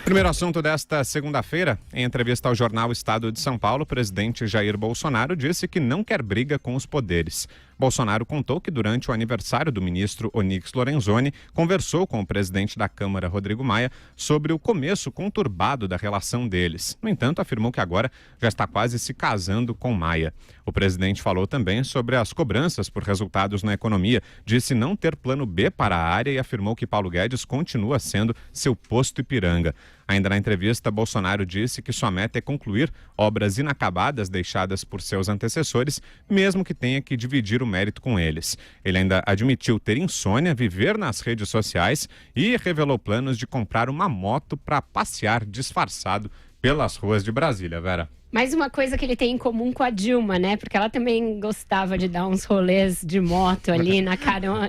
Primeiro assunto desta segunda-feira, em entrevista ao jornal Estado de São Paulo, o presidente Jair Bolsonaro disse que não quer briga com os poderes. Bolsonaro contou que durante o aniversário do ministro Onyx Lorenzoni, conversou com o presidente da Câmara, Rodrigo Maia, sobre o começo conturbado da relação deles. No entanto, afirmou que agora já está quase se casando com Maia. O presidente falou também sobre as cobranças por resultados na economia, disse não ter plano B para a área e afirmou que Paulo Guedes continua sendo seu posto Ipiranga. Ainda na entrevista, Bolsonaro disse que sua meta é concluir obras inacabadas deixadas por seus antecessores, mesmo que tenha que dividir o mérito com eles. Ele ainda admitiu ter insônia, viver nas redes sociais e revelou planos de comprar uma moto para passear disfarçado pelas ruas de Brasília, Vera. Mais uma coisa que ele tem em comum com a Dilma, né? Porque ela também gostava de dar uns rolês de moto ali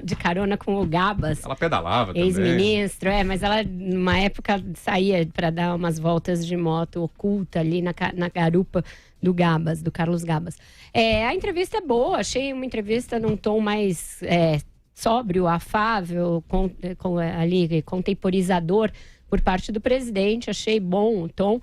de carona com o Gabas. Ela pedalava também. Ex-ministro, mas ela, numa época, saía para dar umas voltas de moto oculta ali na garupa do Gabas, do Carlos Gabas. A entrevista é boa, achei uma entrevista num tom mais sóbrio, afável, ali, contemporizador por parte do presidente. Achei bom o tom.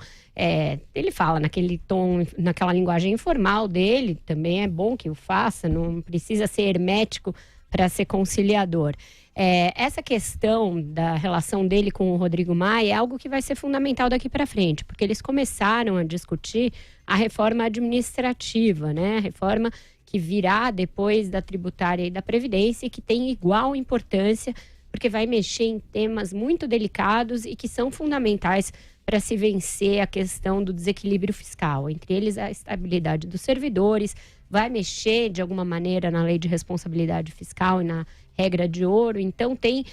Ele fala naquele tom, naquela linguagem informal dele, também é bom que o faça, não precisa ser hermético para ser conciliador. Essa questão da relação dele com o Rodrigo Maia é algo que vai ser fundamental daqui para frente, porque eles começaram a discutir a reforma administrativa, né? A reforma que virá depois da tributária e da Previdência e que tem igual importância, porque vai mexer em temas muito delicados e que são fundamentais para se vencer a questão do desequilíbrio fiscal, entre eles a estabilidade dos servidores, vai mexer de alguma maneira na lei de responsabilidade fiscal e na regra de ouro. Então tem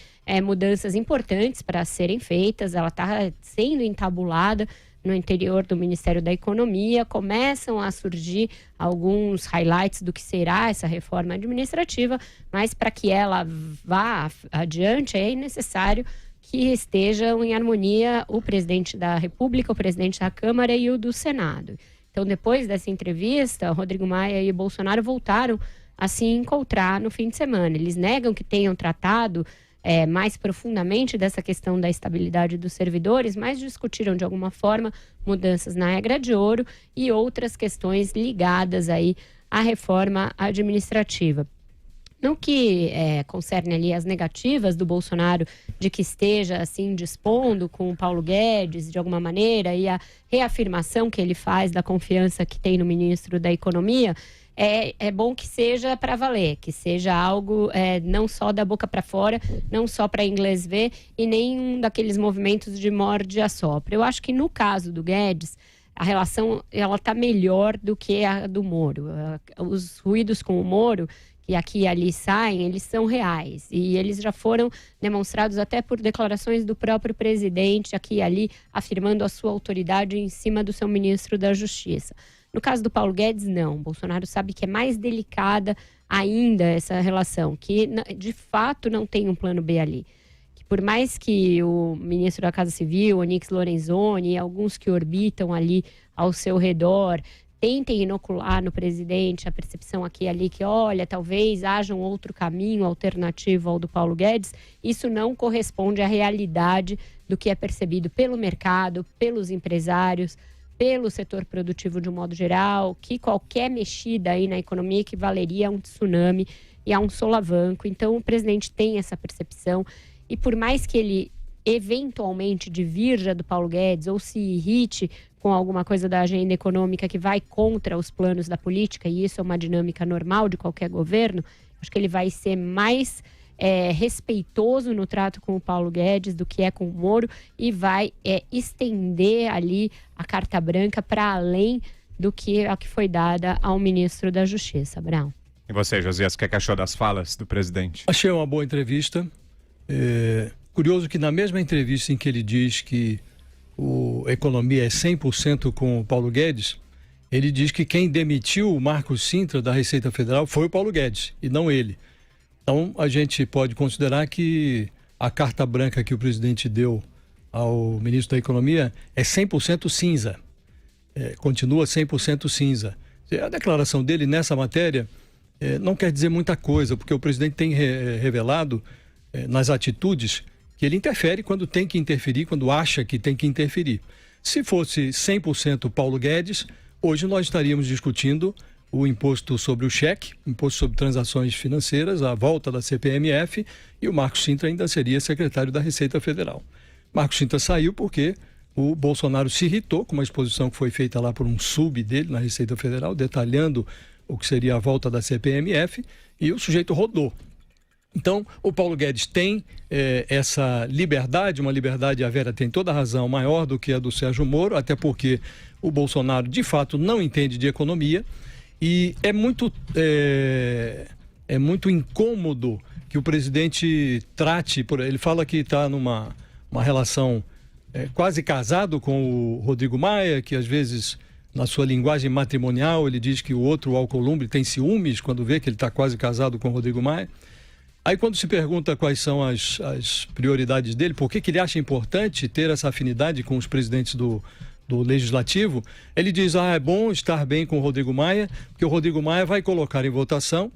mudanças importantes para serem feitas, ela está sendo entabulada no interior do Ministério da Economia, começam a surgir alguns highlights do que será essa reforma administrativa, mas para que ela vá adiante é necessário que estejam em harmonia o presidente da República, o presidente da Câmara e o do Senado. Então, depois dessa entrevista, Rodrigo Maia e Bolsonaro voltaram a se encontrar no fim de semana. Eles negam que tenham tratado mais profundamente dessa questão da estabilidade dos servidores, mas discutiram de alguma forma mudanças na regra de ouro e outras questões ligadas aí à reforma administrativa. No que concerne ali as negativas do Bolsonaro de que esteja assim dispondo com o Paulo Guedes de alguma maneira e a reafirmação que ele faz da confiança que tem no ministro da Economia, é bom que seja para valer, que seja algo não só da boca para fora, não só para inglês ver e nem um daqueles movimentos de morde e assopra. Eu acho que no caso do Guedes, a relação ela está melhor do que a do Moro. Os ruídos com o Moro que aqui e ali saem, eles são reais. E eles já foram demonstrados até por declarações do próprio presidente aqui e ali, afirmando a sua autoridade em cima do seu ministro da Justiça. No caso do Paulo Guedes, não. Bolsonaro sabe que é mais delicada ainda essa relação, que de fato não tem um plano B ali. Que por mais que o ministro da Casa Civil, Onyx Lorenzoni, e alguns que orbitam ali ao seu redor, tentem inocular no presidente a percepção aqui e ali que, olha, talvez haja um outro caminho alternativo ao do Paulo Guedes, isso não corresponde à realidade do que é percebido pelo mercado, pelos empresários, pelo setor produtivo de um modo geral, que qualquer mexida aí na economia equivaleria a um tsunami e a um solavanco. Então, o presidente tem essa percepção e por mais que ele eventualmente divirja do Paulo Guedes ou se irrite com alguma coisa da agenda econômica que vai contra os planos da política, e isso é uma dinâmica normal de qualquer governo, acho que ele vai ser mais respeitoso no trato com o Paulo Guedes do que é com o Moro e vai estender ali a carta branca para além do que a que foi dada ao ministro da Justiça. Brown. E você, Josias, o que achou das falas do presidente? Achei uma boa entrevista. Curioso que na mesma entrevista em que ele diz que a economia é 100% com o Paulo Guedes, ele diz que quem demitiu o Marcos Sintra da Receita Federal foi o Paulo Guedes e não ele. Então a gente pode considerar que a carta branca que o presidente deu ao ministro da Economia é 100% cinza. Continua 100% cinza. A declaração dele nessa matéria não quer dizer muita coisa, porque o presidente tem revelado nas atitudes que ele interfere quando tem que interferir, quando acha que tem que interferir. Se fosse 100% Paulo Guedes, hoje nós estaríamos discutindo o imposto sobre o cheque, imposto sobre transações financeiras, a volta da CPMF, e o Marcos Cintra ainda seria secretário da Receita Federal. Marcos Cintra saiu porque o Bolsonaro se irritou com uma exposição que foi feita lá por um sub dele na Receita Federal, detalhando o que seria a volta da CPMF, e o sujeito rodou. Então, o Paulo Guedes tem essa liberdade, uma liberdade, a Vera tem toda a razão, maior do que a do Sérgio Moro, até porque o Bolsonaro, de fato, não entende de economia, e é muito incômodo que o presidente trate, ele fala que está numa relação quase casado com o Rodrigo Maia, que às vezes, na sua linguagem matrimonial, ele diz que o outro, o Alcolumbre, tem ciúmes quando vê que ele está quase casado com o Rodrigo Maia. Aí quando se pergunta quais são as prioridades dele, por que ele acha importante ter essa afinidade com os presidentes do Legislativo, ele diz, é bom estar bem com o Rodrigo Maia, porque o Rodrigo Maia vai colocar em votação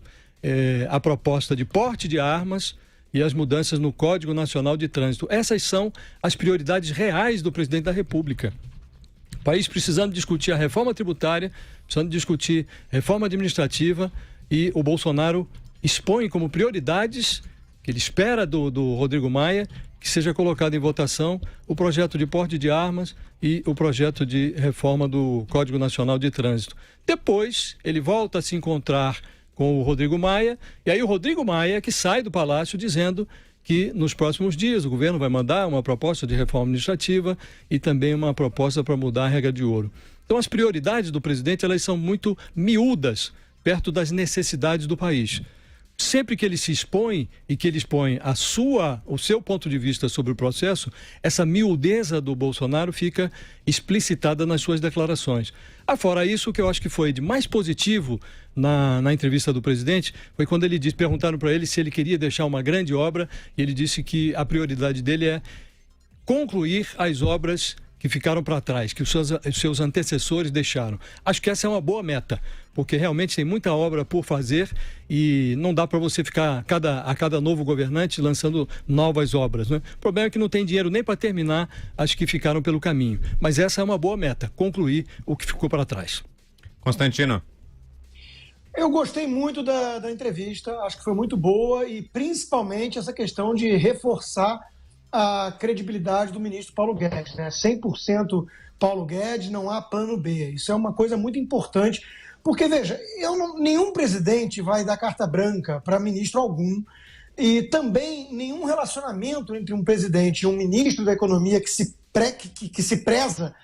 a proposta de porte de armas e as mudanças no Código Nacional de Trânsito. Essas são as prioridades reais do presidente da República. O país precisando discutir a reforma tributária, precisando discutir reforma administrativa, e o Bolsonaro expõe como prioridades que ele espera do Rodrigo Maia que seja colocado em votação o projeto de porte de armas e o projeto de reforma do Código Nacional de Trânsito. Depois, ele volta a se encontrar com o Rodrigo Maia, e aí o Rodrigo Maia que sai do Palácio dizendo que nos próximos dias o governo vai mandar uma proposta de reforma administrativa e também uma proposta para mudar a regra de ouro. Então, as prioridades do presidente, elas são muito miúdas perto das necessidades do país. Sempre que ele se expõe e que ele expõe o seu ponto de vista sobre o processo, essa miudeza do Bolsonaro fica explicitada nas suas declarações. Fora isso, o que eu acho que foi de mais positivo na entrevista do presidente foi quando ele disse, perguntaram para ele se ele queria deixar uma grande obra, e ele disse que a prioridade dele é concluir as obras que ficaram para trás, que os seus antecessores deixaram. Acho que essa é uma boa meta, porque realmente tem muita obra por fazer e não dá para você ficar a cada novo governante lançando novas obras, né? O problema é que não tem dinheiro nem para terminar as que ficaram pelo caminho. Mas essa é uma boa meta, concluir o que ficou para trás. Constantino. Eu gostei muito da entrevista, acho que foi muito boa, e principalmente essa questão de reforçar a credibilidade do ministro Paulo Guedes, né? 100% Paulo Guedes, não há plano B. Isso é uma coisa muito importante, porque, veja, nenhum presidente vai dar carta branca para ministro algum, e também nenhum relacionamento entre um presidente e um ministro da Economia que se preza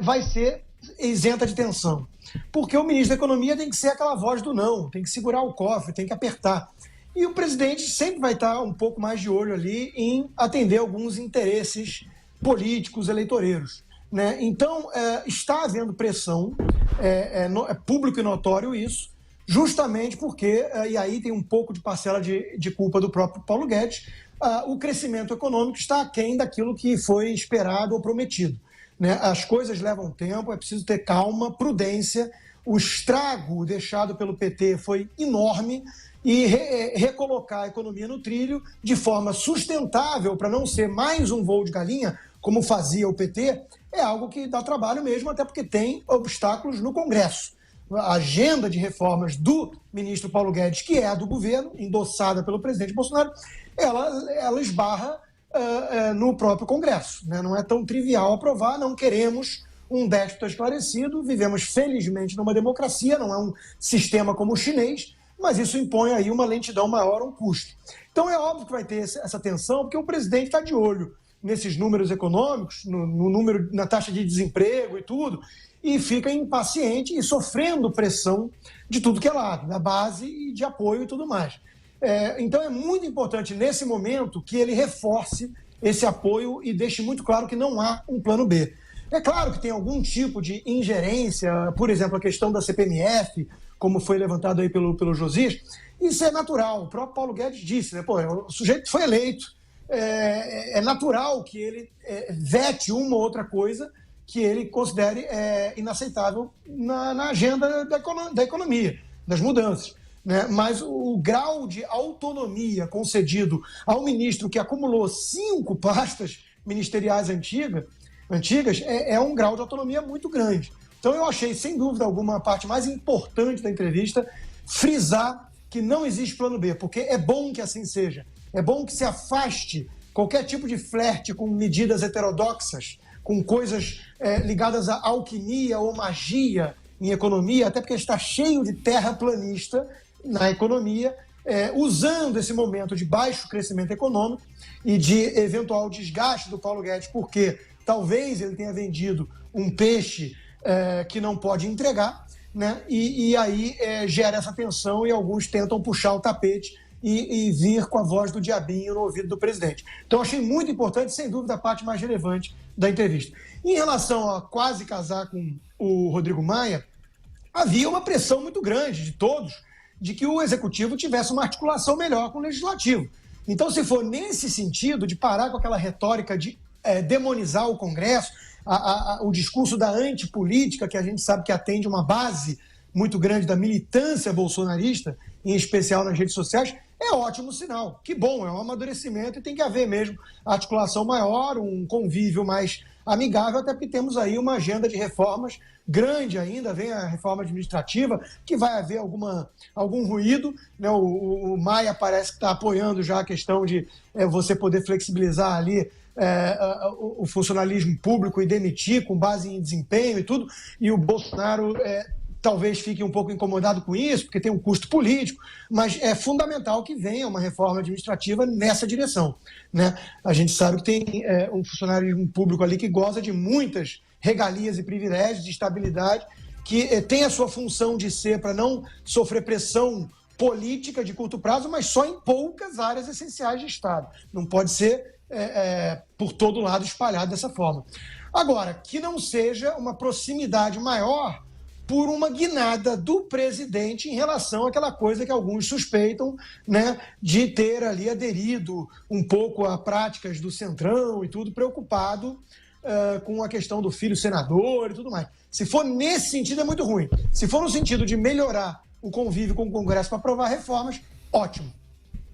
vai ser isenta de tensão. Porque o ministro da Economia tem que ser aquela voz do não, tem que segurar o cofre, tem que apertar. E o presidente sempre vai estar um pouco mais de olho ali em atender alguns interesses políticos, eleitoreiros, né? Então, está havendo pressão, é público e notório isso, justamente porque, e aí tem um pouco de parcela de culpa do próprio Paulo Guedes, o crescimento econômico está aquém daquilo que foi esperado ou prometido, né? As coisas levam tempo, é preciso ter calma, prudência. O estrago deixado pelo PT foi enorme, e recolocar a economia no trilho de forma sustentável para não ser mais um voo de galinha, como fazia o PT, é algo que dá trabalho mesmo, até porque tem obstáculos no Congresso. A agenda de reformas do ministro Paulo Guedes, que é a do governo, endossada pelo presidente Bolsonaro, ela esbarra no próprio Congresso, né? Não é tão trivial aprovar, não queremos um déspota esclarecido, vivemos felizmente numa democracia, não é um sistema como o chinês, mas isso impõe aí uma lentidão maior, um custo. Então é óbvio que vai ter essa tensão, porque o presidente está de olho nesses números econômicos, no número, na taxa de desemprego e tudo, e fica impaciente e sofrendo pressão de tudo que é lado, da base e de apoio e tudo mais. Então é muito importante nesse momento que ele reforce esse apoio e deixe muito claro que não há um plano B. É claro que tem algum tipo de ingerência, por exemplo, a questão da CPMF, como foi levantado aí pelo Josias, isso é natural. O próprio Paulo Guedes disse, né? O sujeito foi eleito, é natural que ele vete uma ou outra coisa que ele considere inaceitável na agenda da economia, das mudanças. né? Mas o grau de autonomia concedido ao ministro que acumulou 5 pastas ministeriais antigas é um grau de autonomia muito grande. Então eu achei, sem dúvida alguma, a parte mais importante da entrevista, frisar que não existe plano B, porque é bom que assim seja. É bom que se afaste qualquer tipo de flerte com medidas heterodoxas, com coisas ligadas à alquimia ou magia em economia, até porque está cheio de terraplanista na economia, usando esse momento de baixo crescimento econômico e de eventual desgaste do Paulo Guedes, porque talvez ele tenha vendido um peixe que não pode entregar, né? E aí gera essa tensão e alguns tentam puxar o tapete e vir com a voz do diabinho no ouvido do presidente. Então, achei muito importante, sem dúvida, a parte mais relevante da entrevista. Em relação a quase casar com o Rodrigo Maia, havia uma pressão muito grande de todos de que o Executivo tivesse uma articulação melhor com o Legislativo. Então, se for nesse sentido de parar com aquela retórica de demonizar o Congresso, o discurso da antipolítica, que a gente sabe que atende uma base muito grande da militância bolsonarista, em especial nas redes sociais, é ótimo sinal. Que bom, é um amadurecimento e tem que haver mesmo articulação maior, um convívio mais amigável, até porque temos aí uma agenda de reformas grande ainda, vem a reforma administrativa, que vai haver algum ruído, né? O Maia parece que está apoiando já a questão de você poder flexibilizar ali o funcionalismo público e demitir com base em desempenho e tudo, e o Bolsonaro talvez fique um pouco incomodado com isso, porque tem um custo político, mas é fundamental que venha uma reforma administrativa nessa direção, né? A gente sabe que tem um funcionalismo público ali que goza de muitas regalias e privilégios, de estabilidade, que tem a sua função de ser para não sofrer pressão política de curto prazo, mas só em poucas áreas essenciais de Estado. Não pode ser por todo lado espalhado dessa forma. Agora, que não seja uma proximidade maior por uma guinada do presidente em relação àquela coisa que alguns suspeitam, né, de ter ali aderido um pouco a práticas do Centrão e tudo, preocupado com a questão do filho senador e tudo mais. Se for nesse sentido, é muito ruim. Se for no sentido de melhorar o convívio com o Congresso para aprovar reformas, ótimo.